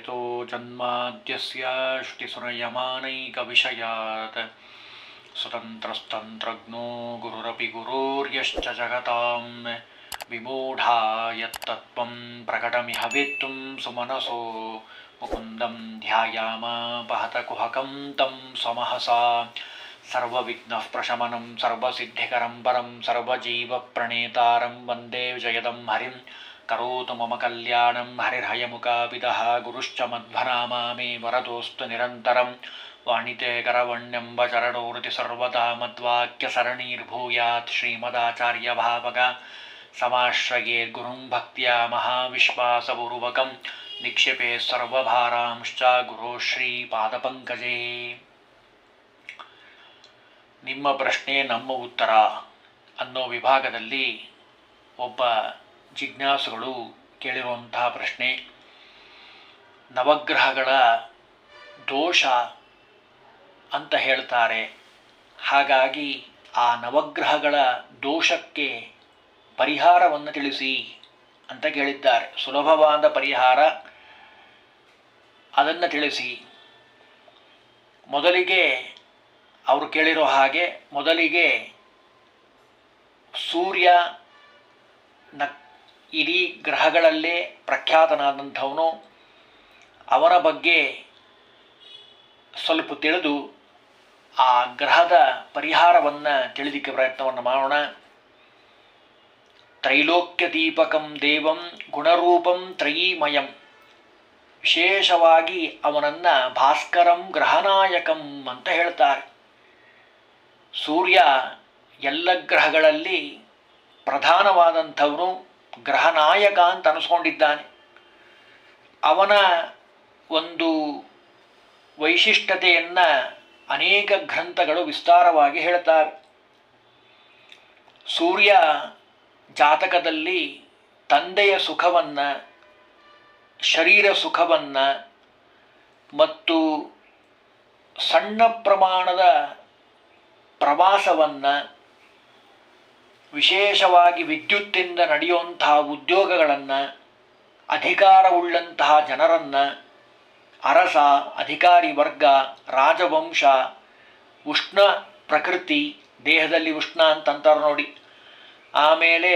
ಯತೋ ಜನ್ಮಾದ್ಯಸ್ಯ ಶ್ರುತಿಸುರಯಮಾನೈಕವಿಷಯಾತ್ ಸ್ವತಂತ್ರಸ್ತಂತ್ರಜ್ಞೋ ಗುರುರಪಿ ಗುರೋರ್ಯಶ್ಚ ಜಗತಾಂ ವಿಮೂಢಾ ಯತ್ತತ್ವಂ ಪ್ರಕಟಮಿಹ ವೇತ್ತುಂ ಸುಮನಸೋ ಮುಕುಂದಂ ಧ್ಯಾಯಾಮ ಪಹತ ಕುಹಕಂ ತಂ ಸಮಹಸಾ ಸರ್ವವಿಘ್ನಃ ಪ್ರಶಮನಂ ಸರ್ವಸಿದ್ಧಿಕರಂ ಪರಂ ಸರ್ವಜೀವಪ್ರಣೇತಾರಂ ವಂದೇ ವಿಜಯದಂ ಹರಿಂ ಕರೋತು ಮಮ ಕಲ್ಯಾಣಂ ಹರಿರ್ಹಯಮುಖಾಪಿತಃ ಗುರುಶ್ಚ ಮಧ್ವನಾಮಾ ಮೇ ವರದೋಸ್ತು ನಿರಂತರಂ ವಾಣಿತೆ ಕರವಣ್ಯಂಬ ಚರಣೋರತಿ ಸರ್ವದಾ ಮದ್ವಾಕ್ಯಸರಣೀರ್ಭೂಯಾತ್ ಶ್ರೀಮದಾಚಾರ್ಯಭಾವಗ ಸಮಾಶ್ರಯೇದ್ಗುರುಂ ಭಕ್ತ್ಯಾ ಮಹಾವಿಶ್ವಾಸಪೂರ್ವಕಂ ನಿಕ್ಷಿಪೇ ಸರ್ವಭಾರಾಂಶ್ಚ ಗುರೋ ಶ್ರೀಪಾದಪಂಕಜೇ. ನಿಮ್ಮ ಪ್ರಶ್ನೆ ನಮ್ಮ ಉತ್ತರ ಅನ್ನೋ ವಿಭಾಗದಲ್ಲಿ ಒಬ್ಬ ಜಿಜ್ಞಾಸುಗಳು ಕೇಳಿರುವಂತಹ ಪ್ರಶ್ನೆ, ನವಗ್ರಹಗಳ ದೋಷ ಅಂತ ಹೇಳ್ತಾರೆ, ಹಾಗಾಗಿ ಆ ನವಗ್ರಹಗಳ ದೋಷಕ್ಕೆ ಪರಿಹಾರವನ್ನು ತಿಳಿಸಿ ಅಂತ ಕೇಳಿದ್ದಾರೆ. ಸುಲಭವಾದ ಪರಿಹಾರ ಅದನ್ನು ತಿಳಿಸಿ. ಮೊದಲಿಗೆ ಅವರು ಕೇಳಿರೋ ಹಾಗೆ ಮೊದಲಿಗೆ ಸೂರ್ಯ ಇಡೀ ಗ್ರಹಗಳಲ್ಲೇ ಪ್ರಖ್ಯಾತನಾದಂಥವನು, ಅವನ ಬಗ್ಗೆ ಸ್ವಲ್ಪ ತಿಳಿದು ಆ ಗ್ರಹದ ಪರಿಹಾರವನ್ನು ತಿಳಿಲಿಕ್ಕೆ ಪ್ರಯತ್ನವನ್ನು ಮಾಡೋಣ. ತ್ರೈಲೋಕ್ಯ ದೀಪಕಂ ದೇವಂ ಗುಣರೂಪಂ ತ್ರಯೀಮಯಂ, ವಿಶೇಷವಾಗಿ ಅವನನ್ನು ಭಾಸ್ಕರಂ ಗ್ರಹನಾಯಕಂ ಅಂತ ಹೇಳ್ತಾರೆ. ಸೂರ್ಯ ಎಲ್ಲ ಗ್ರಹಗಳಲ್ಲಿ ಪ್ರಧಾನವಾದಂಥವನು, ಗ್ರಹನಾಯಕ ಅಂತ ಅನಿಸ್ಕೊಂಡಿದ್ದಾನೆ. ಅವನ ಒಂದು ವೈಶಿಷ್ಟ್ಯತೆಯನ್ನು ಅನೇಕ ಗ್ರಂಥಗಳು ವಿಸ್ತಾರವಾಗಿ ಹೇಳ್ತವೆ. ಸೂರ್ಯ ಜಾತಕದಲ್ಲಿ ತಂದೆಯ ಸುಖವನ್ನು, ಶರೀರ ಸುಖವನ್ನು ಮತ್ತು ಸಣ್ಣ ಪ್ರಮಾಣದ ಪ್ರವಾಸವನ್ನು, ವಿಶೇಷವಾಗಿ ವಿದ್ಯುತ್ತಿಂದ ನಡೆಯುವಂತಹ ಉದ್ಯೋಗಗಳನ್ನು, ಅಧಿಕಾರವುಳ್ಳಂತಹ ಜನರನ್ನು, ಅರಸ, ಅಧಿಕಾರಿ ವರ್ಗ, ರಾಜವಂಶ, ಉಷ್ಣ ಪ್ರಕೃತಿ, ದೇಹದಲ್ಲಿ ಉಷ್ಣ ಅಂತಂತಾರೆ ನೋಡಿ, ಆಮೇಲೆ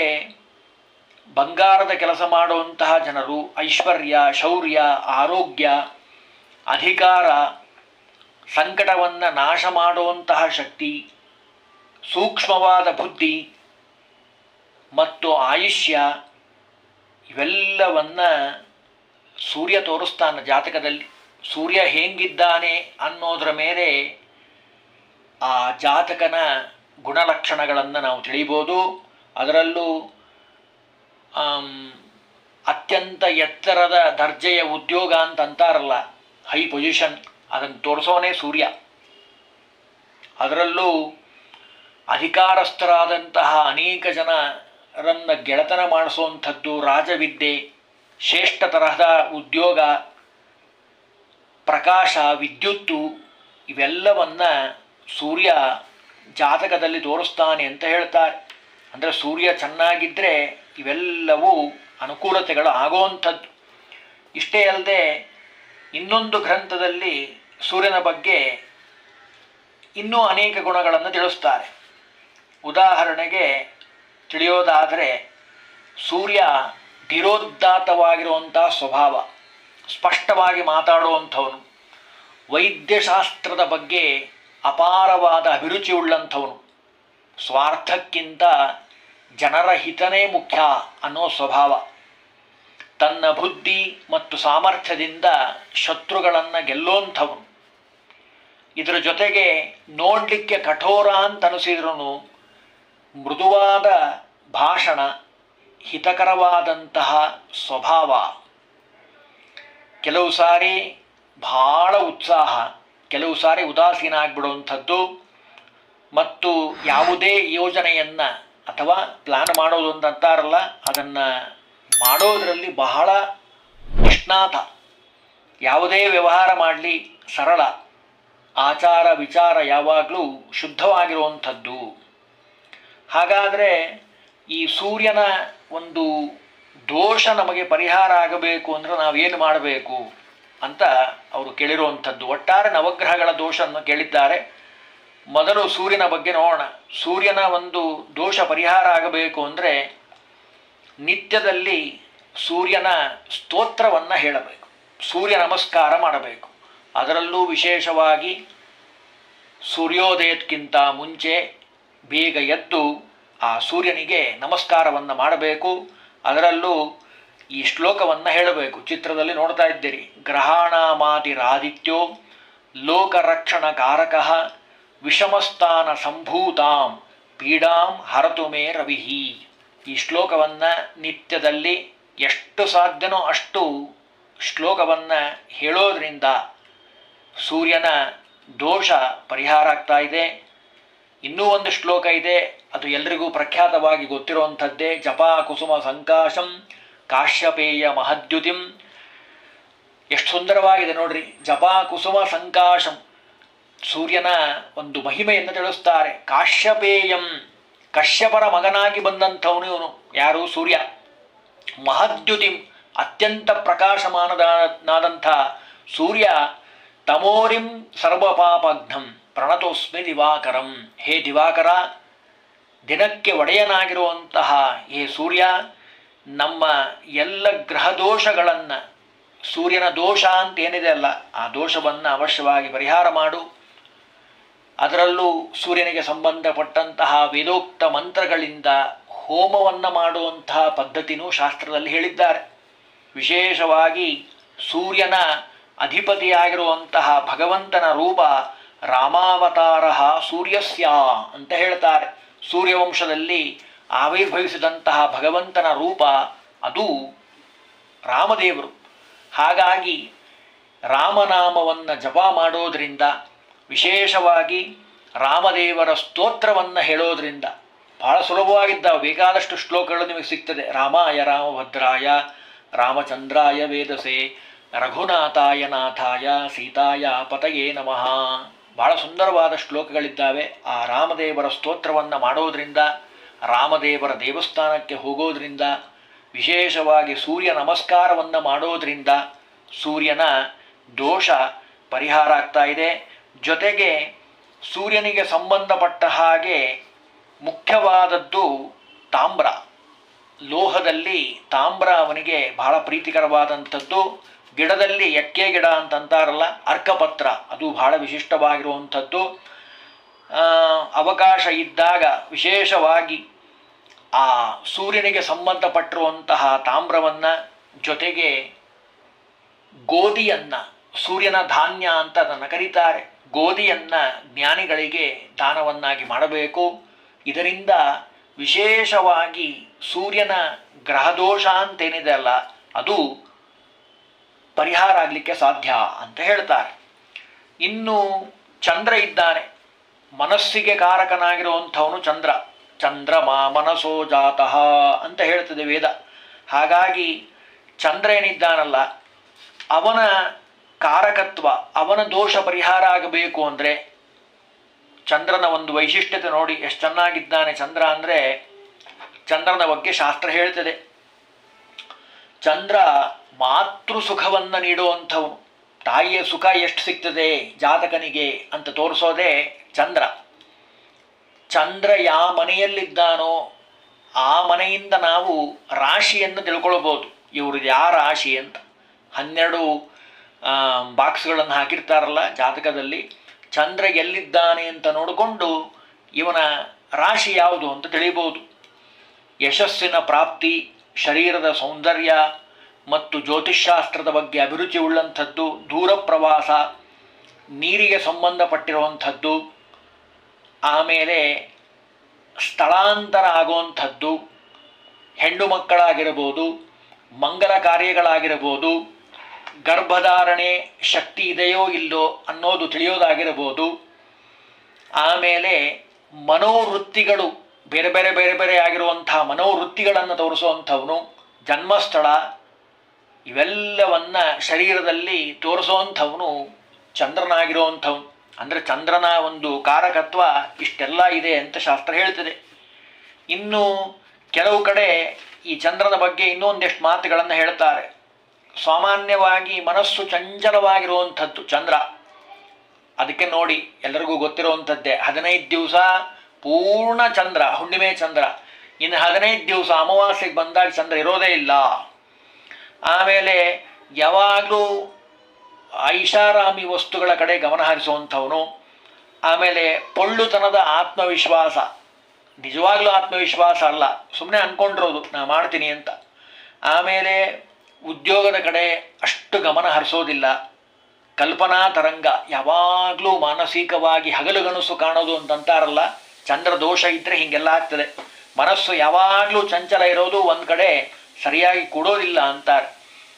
ಬಂಗಾರದ ಕೆಲಸ ಮಾಡುವಂತಹ ಜನರು, ಐಶ್ವರ್ಯ, ಶೌರ್ಯ, ಆರೋಗ್ಯ, ಅಧಿಕಾರ, ಸಂಕಟವನ್ನು ನಾಶ ಮಾಡುವಂತಹ ಶಕ್ತಿ, ಸೂಕ್ಷ್ಮವಾದ ಬುದ್ಧಿ ಮತ್ತು ಆಯುಷ್ಯ, ಇವೆಲ್ಲವನ್ನು ಸೂರ್ಯ ತೋರಿಸ್ತಾನೆ ಜಾತಕದಲ್ಲಿ. ಸೂರ್ಯ ಹೇಗಿದ್ದಾನೆ ಅನ್ನೋದರ ಮೇಲೆ ಆ ಜಾತಕನ ಗುಣಲಕ್ಷಣಗಳನ್ನು ನಾವು ತಿಳಿಬೋದು. ಅದರಲ್ಲೂ ಅತ್ಯಂತ ಎತ್ತರದ ದರ್ಜೆಯ ಉದ್ಯೋಗ ಅಂತ ಅಂತಾರಲ್ಲ, ಹೈ ಪೊಸಿಷನ್, ಅದನ್ನು ತೋರಿಸೋನೇ ಸೂರ್ಯ. ಅದರಲ್ಲೂ ಅಧಿಕಾರಸ್ಥರಾದಂತಹ ಅನೇಕ ಜನರನ್ನು ಗೆಳೆತನ ಮಾಡಿಸುವಂಥದ್ದು, ರಾಜವಿದ್ಯೆ, ಶ್ರೇಷ್ಠ ತರಹದ ಉದ್ಯೋಗ, ಪ್ರಕಾಶ, ವಿದ್ಯುತ್ತು, ಇವೆಲ್ಲವನ್ನು ಸೂರ್ಯ ಜಾತಕದಲ್ಲಿ ತೋರಿಸ್ತಾನೆ ಅಂತ ಹೇಳ್ತಾರೆ. ಅಂದರೆ ಸೂರ್ಯ ಚೆನ್ನಾಗಿದ್ದರೆ ಇವೆಲ್ಲವೂ ಅನುಕೂಲತೆಗಳು ಆಗುವಂಥದ್ದು. ಇಷ್ಟೇ ಅಲ್ಲದೆ ಇನ್ನೊಂದು ಗ್ರಂಥದಲ್ಲಿ ಸೂರ್ಯನ ಬಗ್ಗೆ ಇನ್ನೂ ಅನೇಕ ಗುಣಗಳನ್ನು ತಿಳಿಸ್ತಾರೆ. ಉದಾಹರಣೆಗೆ ತಿಳಿಯೋದಾದರೆ, ಸೂರ್ಯ ಧೀರೋದ್ದಾತ್ತವಾಗಿರುವಂಥ ಸ್ವಭಾವ, ಸ್ಪಷ್ಟವಾಗಿ ಮಾತಾಡುವಂಥವನು, ವೈದ್ಯಶಾಸ್ತ್ರದ ಬಗ್ಗೆ ಅಪಾರವಾದ ಅಭಿರುಚಿ ಉಳ್ಳಂಥವನು, ಸ್ವಾರ್ಥಕ್ಕಿಂತ ಜನರ ಹಿತನೇ ಮುಖ್ಯ ಅನ್ನೋ ಸ್ವಭಾವ, ತನ್ನ ಬುದ್ಧಿ ಮತ್ತು ಸಾಮರ್ಥ್ಯದಿಂದ ಶತ್ರುಗಳನ್ನು ಗೆಲ್ಲುವಂಥವನು. ಇದರ ಜೊತೆಗೆ ನೋಡಲಿಕ್ಕೆ ಕಠೋರ ಅಂತ ಅನಿಸಿದ್ರೂ ಮೃದುವಾದ ಭಾಷಣ, ಹಿತಕರವಾದಂತಹ ಸ್ವಭಾವ, ಕೆಲವು ಸಾರಿ ಬಹಳ ಉತ್ಸಾಹ, ಕೆಲವು ಸಾರಿ ಉದಾಸೀನ ಆಗಿಬಿಡುವಂಥದ್ದು, ಮತ್ತು ಯಾವುದೇ ಯೋಜನೆಯನ್ನು ಅಥವಾ ಪ್ಲ್ಯಾನ್ ಮಾಡೋದು ಅಂತ ಅಂತಾರಲ್ಲ, ಅದನ್ನು ಮಾಡೋದರಲ್ಲಿ ಬಹಳ ನಿಷ್ಣಾತ, ಯಾವುದೇ ವ್ಯವಹಾರ ಮಾಡಲಿ ಸರಳ, ಆಚಾರ ವಿಚಾರ ಯಾವಾಗಲೂ ಶುದ್ಧವಾಗಿರುವಂಥದ್ದು. ಹಾಗಾದರೆ ಈ ಸೂರ್ಯನ ಒಂದು ದೋಷ ನಮಗೆ ಪರಿಹಾರ ಆಗಬೇಕು ಅಂದರೆ ನಾವೇನು ಮಾಡಬೇಕು ಅಂತ ಅವರು ಕೇಳಿರುವಂಥದ್ದು. ಒಟ್ಟಾರೆ ನವಗ್ರಹಗಳ ದೋಷವನ್ನು ಕೇಳಿದ್ದಾರೆ. ಮೊದಲು ಸೂರ್ಯನ ಬಗ್ಗೆ ನೋಡೋಣ. ಸೂರ್ಯನ ಒಂದು ದೋಷ ಪರಿಹಾರ ಆಗಬೇಕು ಅಂದರೆ ನಿತ್ಯದಲ್ಲಿ ಸೂರ್ಯನ ಸ್ತೋತ್ರವನ್ನು ಹೇಳಬೇಕು, ಸೂರ್ಯ ನಮಸ್ಕಾರ ಮಾಡಬೇಕು. ಅದರಲ್ಲೂ ವಿಶೇಷವಾಗಿ ಸೂರ್ಯೋದಯಕ್ಕಿಂತ ಮುಂಚೆ ಬೇಗ ಎದ್ದು ಆ ಸೂರ್ಯನಿಗೆ ನಮಸ್ಕಾರವನ್ನು ಮಾಡಬೇಕು. ಅದರಲ್ಲೂ ಈ ಶ್ಲೋಕವನ್ನು ಹೇಳಬೇಕು. ಚಿತ್ರದಲ್ಲಿ ನೋಡ್ತಾ ಇದ್ದೀರಿ, ಗ್ರಹಾಣಾಮಾತಿರಾದಿತ್ಯೋ ಲೋಕರಕ್ಷಣಕಾರಕಃ ವಿಷಮಸ್ಥಾನ ಸಂಭೂತಾಂ ಪೀಡಾಂ ಹರತು ಮೇ ರವಿಹಿ. ಈ ಶ್ಲೋಕವನ್ನು ನಿತ್ಯದಲ್ಲಿ ಎಷ್ಟು ಸಾಧ್ಯನೋ ಅಷ್ಟು ಶ್ಲೋಕವನ್ನು ಹೇಳೋದ್ರಿಂದ ಸೂರ್ಯನ ದೋಷ ಪರಿಹಾರ ಆಗ್ತಾ ಇದೆ. ಇನ್ನೂ ಒಂದು ಶ್ಲೋಕ ಇದೆ, ಅದು ಎಲ್ರಿಗೂ ಪ್ರಖ್ಯಾತವಾಗಿ ಗೊತ್ತಿರುವಂಥದ್ದೇ. ಜಪಾ ಕುಸುಮ ಸಂಕಾಶಂ ಕಾಶ್ಯಪೇಯ ಮಹದ್ಯುತಿಂ. ಎಷ್ಟು ಸುಂದರವಾಗಿದೆ ನೋಡ್ರಿ. ಜಪಾ ಕುಸುಮ ಸಂಕಾಶಂ, ಸೂರ್ಯನ ಒಂದು ಮಹಿಮೆಯನ್ನು ತಿಳಿಸ್ತಾರೆ. ಕಾಶ್ಯಪೇಯಂ, ಕಶ್ಯಪರ ಮಗನಾಗಿ ಬಂದಂಥವನು ಇವನು. ಯಾರು? ಸೂರ್ಯ. ಮಹದ್ಯುತಿಂ, ಅತ್ಯಂತ ಪ್ರಕಾಶಮಾನನಾದಂಥ ಸೂರ್ಯ. ತಮೋರಿಂ ಸರ್ವಪಾಪಘ್ನಂ ಪ್ರಣತೋಸ್ಮಿ ದಿವಾಕರಂ. ಹೇ ದಿವಾಕರ, ದಿನಕ್ಕೆ ಒಡೆಯನಾಗಿರುವಂತಹ ಹೇ ಸೂರ್ಯ, ನಮ್ಮ ಎಲ್ಲ ಗ್ರಹದೋಷಗಳನ್ನು, ಸೂರ್ಯನ ದೋಷ ಅಂತ ಏನಿದೆ ಅಲ್ಲ, ಆ ದೋಷವನ್ನು ಅವಶ್ಯವಾಗಿ ಪರಿಹಾರ ಮಾಡು. ಅದರಲ್ಲೂ ಸೂರ್ಯನಿಗೆ ಸಂಬಂಧಪಟ್ಟಂತಹ ವೇದೋಕ್ತ ಮಂತ್ರಗಳಿಂದ ಹೋಮವನ್ನು ಮಾಡುವಂತಹ ಪದ್ಧತಿನೂ ಶಾಸ್ತ್ರದಲ್ಲಿ ಹೇಳಿದ್ದಾರೆ. ವಿಶೇಷವಾಗಿ ಸೂರ್ಯನ ಅಧಿಪತಿಯಾಗಿರುವಂತಹ ಭಗವಂತನ ರೂಪ ರಾಮಾವತಾರ ಸೂರ್ಯಸ್ಯ ಅಂತ ಹೇಳ್ತಾರೆ. ಸೂರ್ಯವಂಶದಲ್ಲಿ ಆವಿರ್ಭವಿಸಿದಂತಹ ಭಗವಂತನ ರೂಪ ಅದು ರಾಮದೇವರು. ಹಾಗಾಗಿ ರಾಮನಾಮವನ್ನು ಜಪ ಮಾಡೋದರಿಂದ, ವಿಶೇಷವಾಗಿ ರಾಮದೇವರ ಸ್ತೋತ್ರವನ್ನು ಹೇಳೋದ್ರಿಂದ ಬಹಳ ಸುಲಭವಾಗಿದ್ದಾವೆ. ಬೇಕಾದಷ್ಟು ಶ್ಲೋಕಗಳು ನಿಮಗೆ ಸಿಗ್ತದೆ. ರಾಮಾಯ ರಾಮಭದ್ರಾಯ ರಾಮಚಂದ್ರಾಯ ವೇದಸೆ ರಘುನಾಥಾಯ ನಾಥಾಯ ಸೀತಾಯ ಪತಯೇ ನಮಃ. ಬಹಳ ಸುಂದರವಾದ ಶ್ಲೋಕಗಳಿದ್ದಾವೆ. ಆ ರಾಮದೇವರ ಸ್ತೋತ್ರವನ್ನು ಮಾಡೋದರಿಂದ, ರಾಮದೇವರ ದೇವಸ್ಥಾನಕ್ಕೆ ಹೋಗೋದ್ರಿಂದ, ವಿಶೇಷವಾಗಿ ಸೂರ್ಯ ನಮಸ್ಕಾರವನ್ನು ಮಾಡೋದರಿಂದ ಸೂರ್ಯನ ದೋಷ ಪರಿಹಾರ ಆಗ್ತಾ ಇದೆ. ಜೊತೆಗೆ ಸೂರ್ಯನಿಗೆ ಸಂಬಂಧಪಟ್ಟ ಹಾಗೆ ಮುಖ್ಯವಾದದ್ದು ತಾಮ್ರ. ಲೋಹದಲ್ಲಿ ತಾಮ್ರ ಅವನಿಗೆ ಬಹಳ ಪ್ರೀತಿಕರವಾದಂಥದ್ದು. ಗಿಡದಲ್ಲಿ ಎಕ್ಕೆ ಗಿಡ ಅಂತಂತಾರಲ್ಲ, ಅರ್ಕಪತ್ರ, ಅದು ಬಹಳ ವಿಶಿಷ್ಟವಾಗಿರುವಂಥದ್ದು. ಅವಕಾಶ ಇದ್ದಾಗ ವಿಶೇಷವಾಗಿ ಆ ಸೂರ್ಯನಿಗೆ ಸಂಬಂಧಪಟ್ಟಿರುವಂತಹ ತಾಮ್ರವನ್ನು, ಜೊತೆಗೆ ಗೋಧಿಯನ್ನು, ಸೂರ್ಯನ ಧಾನ್ಯ ಅಂತ ಅದನ್ನು ಕರೀತಾರೆ, ಗೋಧಿಯನ್ನು ಜ್ಞಾನಿಗಳಿಗೆ ದಾನವನ್ನಾಗಿ ಮಾಡಬೇಕು. ಇದರಿಂದ ವಿಶೇಷವಾಗಿ ಸೂರ್ಯನ ಗ್ರಹದೋಷ ಅಂತೇನಿದೆ ಅಲ್ಲ, ಅದು ಪರಿಹಾರ ಆಗಲಿಕ್ಕೆ ಸಾಧ್ಯ ಅಂತ ಹೇಳ್ತಾರೆ. ಇನ್ನು ಚಂದ್ರ ಇದ್ದಾನೆ. ಮನಸ್ಸಿಗೆ ಕಾರಕನಾಗಿರುವಂಥವನು ಚಂದ್ರ. ಚಂದ್ರಮ ಮನಸೋ ಜಾತಃ ಅಂತ ಹೇಳ್ತದೆ ವೇದ. ಹಾಗಾಗಿ ಚಂದ್ರ ಏನಿದ್ದಾನಲ್ಲ, ಅವನ ಕಾರಕತ್ವ, ಅವನ ದೋಷ ಪರಿಹಾರ ಆಗಬೇಕು ಅಂದರೆ ಚಂದ್ರನ ಒಂದು ವೈಶಿಷ್ಟ್ಯತೆ ನೋಡಿ ಎಷ್ಟು ಚೆನ್ನಾಗಿದ್ದಾನೆ ಚಂದ್ರ ಅಂದರೆ. ಚಂದ್ರನ ಬಗ್ಗೆ ಶಾಸ್ತ್ರ ಹೇಳ್ತದೆ, ಚಂದ್ರ ಮಾತೃ ಸುಖವನ್ನು ನೀಡುವಂಥವನು. ತಾಯಿಯ ಸುಖ ಎಷ್ಟು ಸಿಗ್ತದೆ ಜಾತಕನಿಗೆ ಅಂತ ತೋರಿಸೋದೇ ಚಂದ್ರ. ಚಂದ್ರ ಯಾವ ಮನೆಯಲ್ಲಿದ್ದಾನೋ ಆ ಮನೆಯಿಂದ ನಾವು ರಾಶಿಯನ್ನು ತಿಳ್ಕೊಳ್ಬೋದು. ಇವ್ರದ್ದು ಯಾವ ರಾಶಿ ಅಂತ 12 ಬಾಕ್ಸ್ಗಳನ್ನು ಹಾಕಿರ್ತಾರಲ್ಲ ಜಾತಕದಲ್ಲಿ. ಚಂದ್ರ ಎಲ್ಲಿದ್ದಾನೆ ಅಂತ ನೋಡಿಕೊಂಡು ಇವನ ರಾಶಿ ಯಾವುದು ಅಂತ ತಿಳಿಬೋದು. ಯಶಸ್ಸಿನ ಪ್ರಾಪ್ತಿ, ಶರೀರದ ಸೌಂದರ್ಯ ಮತ್ತು ಜ್ಯೋತಿಷ್ಶಾಸ್ತ್ರದ ಬಗ್ಗೆ ಅಭಿರುಚಿ ಉಳ್ಳಂಥದ್ದು, ದೂರ ಪ್ರವಾಸ, ನೀರಿಗೆ ಸಂಬಂಧಪಟ್ಟಿರುವಂಥದ್ದು, ಆಮೇಲೆ ಸ್ಥಳಾಂತರ ಆಗುವಂಥದ್ದು, ಹೆಣ್ಣು ಮಕ್ಕಳಾಗಿರ್ಬೋದು, ಮಂಗಲ ಕಾರ್ಯಗಳಾಗಿರ್ಬೋದು, ಗರ್ಭಧಾರಣೆ ಶಕ್ತಿ ಇದೆಯೋ ಇಲ್ಲೋ ಅನ್ನೋದು ತಿಳಿಯೋದಾಗಿರ್ಬೋದು, ಆಮೇಲೆ ಮನೋವೃತ್ತಿಗಳು ಬೇರೆ ಬೇರೆ ಬೇರೆ ಬೇರೆ ಆಗಿರುವಂತಹ ಮನೋವೃತ್ತಿಗಳನ್ನು ತೋರಿಸುವಂಥವನು, ಜನ್ಮಸ್ಥಳ, ಇವೆಲ್ಲವನ್ನ ಶರೀರದಲ್ಲಿ ತೋರಿಸುವಂಥವನು ಚಂದ್ರನಾಗಿರುವಂಥವನು. ಅಂದರೆ ಚಂದ್ರನ ಒಂದು ಕಾರಕತ್ವ ಇಷ್ಟೆಲ್ಲ ಇದೆ ಅಂತ ಶಾಸ್ತ್ರ ಹೇಳ್ತದೆ. ಇನ್ನು ಕೆಲವು ಕಡೆ ಈ ಚಂದ್ರನ ಬಗ್ಗೆ ಇನ್ನೊಂದೆಷ್ಟು ಮಾತುಗಳನ್ನು ಹೇಳ್ತಾರೆ. ಸಾಮಾನ್ಯವಾಗಿ ಮನಸ್ಸು ಚಂಚಲವಾಗಿರುವಂಥದ್ದು ಚಂದ್ರ. ಅದಕ್ಕೆ ನೋಡಿ ಎಲ್ಲರಿಗೂ ಗೊತ್ತಿರುವಂಥದ್ದೇ, 15 ದಿವಸ ಪೂರ್ಣ ಚಂದ್ರ, ಹುಣ್ಣಿಮೆ ಚಂದ್ರ. ಇನ್ನು 15 ದಿವಸ ಅಮಾವಾಸ್ಯೆಗೆ ಬಂದಾಗ ಚಂದ್ರ ಇರೋದೇ ಇಲ್ಲ. ಆಮೇಲೆ ಯಾವಾಗಲೂ ಐಷಾರಾಮಿ ವಸ್ತುಗಳ ಕಡೆ ಗಮನ ಹರಿಸುವಂಥವನು. ಆಮೇಲೆ ಪೊಳ್ಳುತನದ ಆತ್ಮವಿಶ್ವಾಸ, ನಿಜವಾಗ್ಲೂ ಆತ್ಮವಿಶ್ವಾಸ ಅಲ್ಲ, ಸುಮ್ಮನೆ ಅಂದ್ಕೊಂಡಿರೋದು ನಾ ಮಾಡ್ತೀನಿ ಅಂತ. ಆಮೇಲೆ ಉದ್ಯೋಗದ ಕಡೆ ಅಷ್ಟು ಗಮನ ಹರಿಸೋದಿಲ್ಲ. ಕಲ್ಪನಾ ತರಂಗ, ಯಾವಾಗಲೂ ಮಾನಸಿಕವಾಗಿ ಹಗಲುಗನಸು ಕಾಣೋದು ಅಂತಂತಾರಲ್ಲ, ಚಂದ್ರ ದೋಷ ಇದ್ದರೆ ಹೀಗೆಲ್ಲ ಆಗ್ತದೆ. ಮನಸ್ಸು ಯಾವಾಗಲೂ ಚಂಚಲ ಇರೋದು, ಒಂದು ಕಡೆ ಸರಿಯಾಗಿ ಕೂಡೋದಿಲ್ಲ ಅಂತಾರೆ.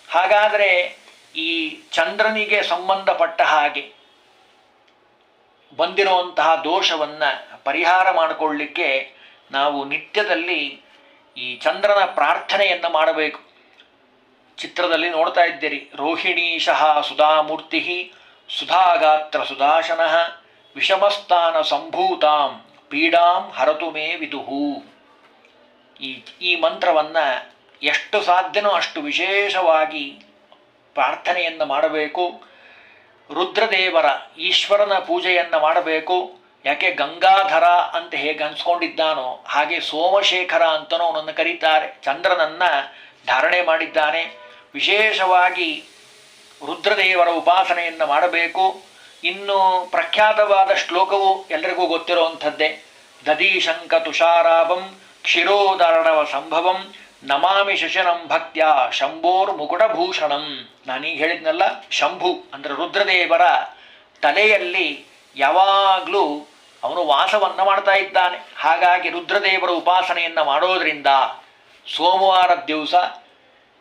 ಹಾಗಾದರೆ ಈ ಚಂದ್ರನಿಗೆ ಸಂಬಂಧಪಟ್ಟ ಹಾಗೆ ಬಂದಿರುವಂತಹ ದೋಷವನ್ನು ಪರಿಹಾರ ಮಾಡಿಕೊಳ್ಳಲಿಕ್ಕೆ ನಾವು ನಿತ್ಯದಲ್ಲಿ ಈ ಚಂದ್ರನ ಪ್ರಾರ್ಥನೆಯನ್ನು ಮಾಡಬೇಕು. ಚಿತ್ರದಲ್ಲಿ ನೋಡ್ತಾ ಇದ್ದೀರಿ, ರೋಹಿಣೀಶಃ ಸುಧಾಮೂರ್ತಿ ಸುಧಾಗಾತ್ರ ಸುಧಾಶನಃ ವಿಷಮಸ್ಥಾನ ಸಂಭೂತಾಂ ಪೀಡಾಂ ಹರತು ಮೇ ವಿದುಹು. ಈ ಮಂತ್ರವನ್ನು ಎಷ್ಟು ಸಾಧ್ಯನೋ ಅಷ್ಟು ವಿಶೇಷವಾಗಿ ಪ್ರಾರ್ಥನೆಯನ್ನು ಮಾಡಬೇಕು. ರುದ್ರದೇವರ ಈಶ್ವರನ ಪೂಜೆಯನ್ನು ಮಾಡಬೇಕು. ಯಾಕೆ ಗಂಗಾಧರ ಅಂತ ಹೇಗೆ ಅನ್ಸ್ಕೊಂಡಿದ್ದಾನೋ ಹಾಗೆ ಸೋಮಶೇಖರ ಅಂತನೂ ಅವನನ್ನು ಕರೀತಾರೆ. ಚಂದ್ರನನ್ನು ಧಾರಣೆ ಮಾಡಿದ್ದಾನೆ. ವಿಶೇಷವಾಗಿ ರುದ್ರದೇವರ ಉಪಾಸನೆಯನ್ನು ಮಾಡಬೇಕು. ಇನ್ನು ಪ್ರಖ್ಯಾತವಾದ ಶ್ಲೋಕವು ಎಲ್ಲರಿಗೂ ಗೊತ್ತಿರುವಂಥದ್ದೇ, ದದೀಶಂಕ ತುಷಾರಾಭಂ ಕ್ಷಿರೋದಾರಣವ ಸಂಭವಂ ನಮಾಮಿ ಶಶನಂ ಭಕ್ತ್ಯ ಶಂಭೋರ್ ಮುಕುಟಭೂಷಣಂ. ನಾನೀಗ ಹೇಳಿದ್ನಲ್ಲ, ಶಂಭು ಅಂದರೆ ರುದ್ರದೇವರ ತಲೆಯಲ್ಲಿ ಯಾವಾಗಲೂ ಅವನು ವಾಸವನ್ನು ಮಾಡ್ತಾ ಇದ್ದಾನೆ. ಹಾಗಾಗಿ ರುದ್ರದೇವರ ಉಪಾಸನೆಯನ್ನು ಮಾಡೋದರಿಂದ ಸೋಮವಾರದ ದಿವಸ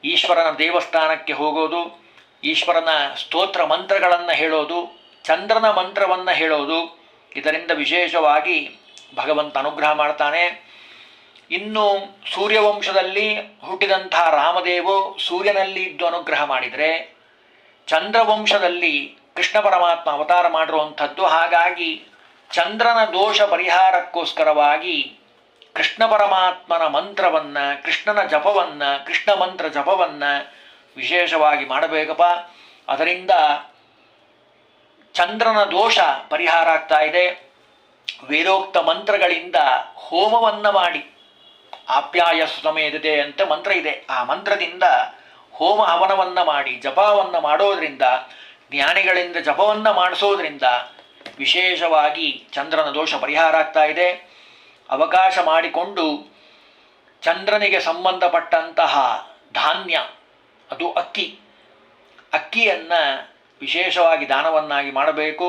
ಈಶ್ವರನ ದೇವಸ್ಥಾನಕ್ಕೆ ಹೋಗೋದು, ಈಶ್ವರನ ಸ್ತೋತ್ರ ಮಂತ್ರಗಳನ್ನು ಹೇಳೋದು, ಚಂದ್ರನ ಮಂತ್ರವನ್ನು ಹೇಳೋದು, ಇದರಿಂದ ವಿಶೇಷವಾಗಿ ಭಗವಂತ ಅನುಗ್ರಹ ಮಾಡ್ತಾನೆ. ಇನ್ನು ಸೂರ್ಯವಂಶದಲ್ಲಿ ಹುಟ್ಟಿದಂತಹ ರಾಮದೇವು ಸೂರ್ಯನಲ್ಲಿ ಇದ್ದು ಅನುಗ್ರಹ ಮಾಡಿದರೆ, ಚಂದ್ರವಂಶದಲ್ಲಿ ಕೃಷ್ಣ ಪರಮಾತ್ಮ ಅವತಾರ ಮಾಡಿರುವಂಥದ್ದು. ಹಾಗಾಗಿ ಚಂದ್ರನ ದೋಷ ಪರಿಹಾರಕ್ಕೋಸ್ಕರವಾಗಿ ಕೃಷ್ಣ ಪರಮಾತ್ಮನ ಮಂತ್ರವನ್ನು, ಕೃಷ್ಣನ ಜಪವನ್ನು, ಕೃಷ್ಣ ಮಂತ್ರ ಜಪವನ್ನು ವಿಶೇಷವಾಗಿ ಮಾಡಬೇಕಪ್ಪ. ಅದರಿಂದ ಚಂದ್ರನ ದೋಷ ಪರಿಹಾರ ಆಗ್ತಾ ಇದೆ. ವೇದೋಕ್ತ ಮಂತ್ರಗಳಿಂದ ಹೋಮವನ್ನು ಮಾಡಿ, ಆಪ್ಯಾಯ ಸುತಮೇದಿದೆ ಅಂತ ಮಂತ್ರ ಇದೆ, ಆ ಮಂತ್ರದಿಂದ ಹೋಮ ಹವನವನ್ನು ಮಾಡಿ ಜಪವನ್ನು ಮಾಡೋದರಿಂದ, ಜ್ಞಾನಿಗಳಿಂದ ಜಪವನ್ನು ಮಾಡಿಸೋದ್ರಿಂದ ವಿಶೇಷವಾಗಿ ಚಂದ್ರನ ದೋಷ ಪರಿಹಾರ ಆಗ್ತಾ ಇದೆ. ಅವಕಾಶ ಮಾಡಿಕೊಂಡು ಚಂದ್ರನಿಗೆ ಸಂಬಂಧಪಟ್ಟಂತಹ ಧಾನ್ಯ, ಅದು ಅಕ್ಕಿಯನ್ನು ವಿಶೇಷವಾಗಿ ದಾನವನ್ನಾಗಿ ಮಾಡಬೇಕು.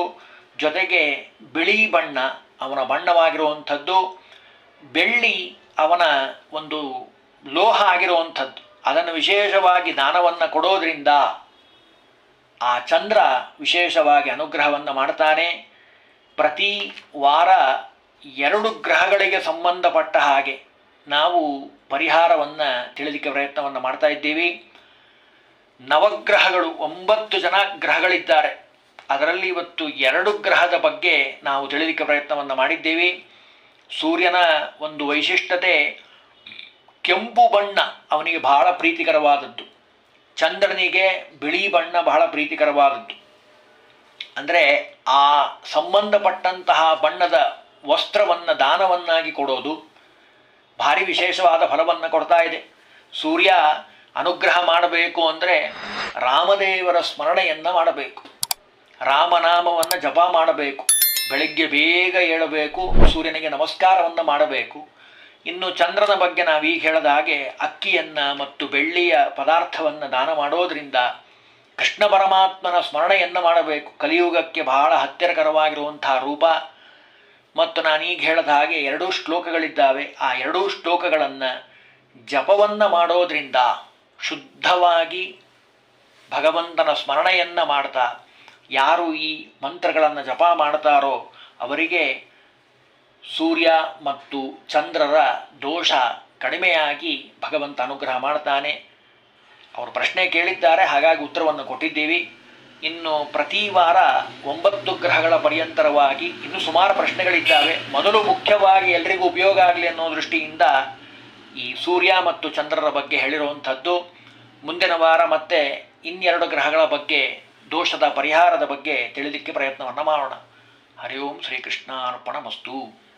ಜೊತೆಗೆ ಬಿಳಿ ಬಣ್ಣ ಅವನ ಬಣ್ಣವಾಗಿರುವಂಥದ್ದು, ಬೆಳ್ಳಿ ಅವನ ಒಂದು ಲೋಹ ಆಗಿರುವಂಥದ್ದು, ಅದನ್ನು ವಿಶೇಷವಾಗಿ ದಾನವನ್ನು ಕೊಡೋದ್ರಿಂದ ಆ ಚಂದ್ರ ವಿಶೇಷವಾಗಿ ಅನುಗ್ರಹವನ್ನು ಮಾಡ್ತಾನೆ. ಪ್ರತಿ ವಾರ 2 ಗ್ರಹಗಳಿಗೆ ಸಂಬಂಧಪಟ್ಟ ಹಾಗೆ ನಾವು ಪರಿಹಾರವನ್ನು ತಿಳಿಲಿಕ್ಕೆ ಪ್ರಯತ್ನವನ್ನು ಮಾಡ್ತಾ ಇದ್ದೀವಿ. ನವಗ್ರಹಗಳು 9 ಜನ ಗ್ರಹಗಳಿದ್ದಾರೆ. ಅದರಲ್ಲಿ ಇವತ್ತು 2 ಗ್ರಹದ ಬಗ್ಗೆ ನಾವು ತಿಳಿಲಿಕ್ಕೆ ಪ್ರಯತ್ನವನ್ನು ಮಾಡಿದ್ದೀವಿ. ಸೂರ್ಯನ ಒಂದು ವೈಶಿಷ್ಟ್ಯತೆ ಕೆಂಪು ಬಣ್ಣ ಅವನಿಗೆ ಬಹಳ ಪ್ರೀತಿಕರವಾದದ್ದು, ಚಂದ್ರನಿಗೆ ಬಿಳಿ ಬಣ್ಣ ಬಹಳ ಪ್ರೀತಿಕರವಾದದ್ದು. ಅಂದರೆ ಆ ಸಂಬಂಧಪಟ್ಟಂತಹ ಬಣ್ಣದ ವಸ್ತ್ರವನ್ನು ದಾನವನ್ನಾಗಿ ಕೊಡೋದು ಭಾರಿ ವಿಶೇಷವಾದ ಫಲವನ್ನು ಕೊಡ್ತಾ ಇದೆ. ಸೂರ್ಯ ಅನುಗ್ರಹ ಮಾಡಬೇಕು ಅಂದರೆ ರಾಮದೇವರ ಸ್ಮರಣೆಯನ್ನು ಮಾಡಬೇಕು, ರಾಮನಾಮವನ್ನು ಜಪ ಮಾಡಬೇಕು, ಬೆಳಗ್ಗೆ ಬೇಗ ಏಳಬೇಕು, ಸೂರ್ಯನಿಗೆ ನಮಸ್ಕಾರವನ್ನು ಮಾಡಬೇಕು. ಇನ್ನು ಚಂದ್ರನ ಬಗ್ಗೆ ನಾವೀಗ ಹೇಳಿದ ಹಾಗೆ ಅಕ್ಕಿಯನ್ನು ಮತ್ತು ಬೆಳ್ಳಿಯ ಪದಾರ್ಥವನ್ನು ದಾನ ಮಾಡೋದರಿಂದ ಕೃಷ್ಣ ಪರಮಾತ್ಮನ ಸ್ಮರಣೆಯನ್ನು ಮಾಡಬೇಕು. ಕಲಿಯುಗಕ್ಕೆ ಬಹಳ ಹತ್ತಿರಕರವಾಗಿರುವಂತಹ ರೂಪ. ಮತ್ತು ನಾನೀಗ ಹೇಳಿದ ಹಾಗೆ 2 ಶ್ಲೋಕಗಳಿದ್ದಾವೆ. ಆ 2 ಶ್ಲೋಕಗಳನ್ನು ಜಪವನ್ನು ಮಾಡೋದರಿಂದ ಶುದ್ಧವಾಗಿ ಭಗವಂತನ ಸ್ಮರಣೆಯನ್ನು ಮಾಡ್ತಾ ಯಾರು ಈ ಮಂತ್ರಗಳನ್ನು ಜಪ ಮಾಡ್ತಾರೋ ಅವರಿಗೆ ಸೂರ್ಯ ಮತ್ತು ಚಂದ್ರರ ದೋಷ ಕಡಿಮೆಯಾಗಿ ಭಗವಂತ ಅನುಗ್ರಹ ಮಾಡ್ತಾನೆ. ಅವರು ಪ್ರಶ್ನೆ ಕೇಳಿದ್ದಾರೆ, ಹಾಗಾಗಿ ಉತ್ತರವನ್ನು ಕೊಟ್ಟಿದ್ದೀವಿ. ಇನ್ನು ಪ್ರತಿ ವಾರ 9 ಗ್ರಹಗಳ ಪರ್ಯಂತರವಾಗಿ ಇನ್ನೂ ಸುಮಾರು ಪ್ರಶ್ನೆಗಳಿದ್ದಾವೆ. ಮೊದಲು ಮುಖ್ಯವಾಗಿ ಎಲ್ರಿಗೂ ಉಪಯೋಗ ಆಗಲಿ ಅನ್ನೋ ದೃಷ್ಟಿಯಿಂದ ಈ ಸೂರ್ಯ ಮತ್ತು ಚಂದ್ರರ ಬಗ್ಗೆ ಹೇಳಿರುವಂಥದ್ದು. ಮುಂದಿನ ವಾರ ಮತ್ತೆ ಇನ್ನೆರಡು ಗ್ರಹಗಳ ಬಗ್ಗೆ ದೋಷದ ಪರಿಹಾರದ ಬಗ್ಗೆ ತಿಳಿಲಿಕ್ಕೆ ಪ್ರಯತ್ನವನ್ನು ಮಾಡೋಣ. ಹರಿ ಓಂ ಶ್ರೀಕೃಷ್ಣಾರ್ಪಣಮಸ್ತು.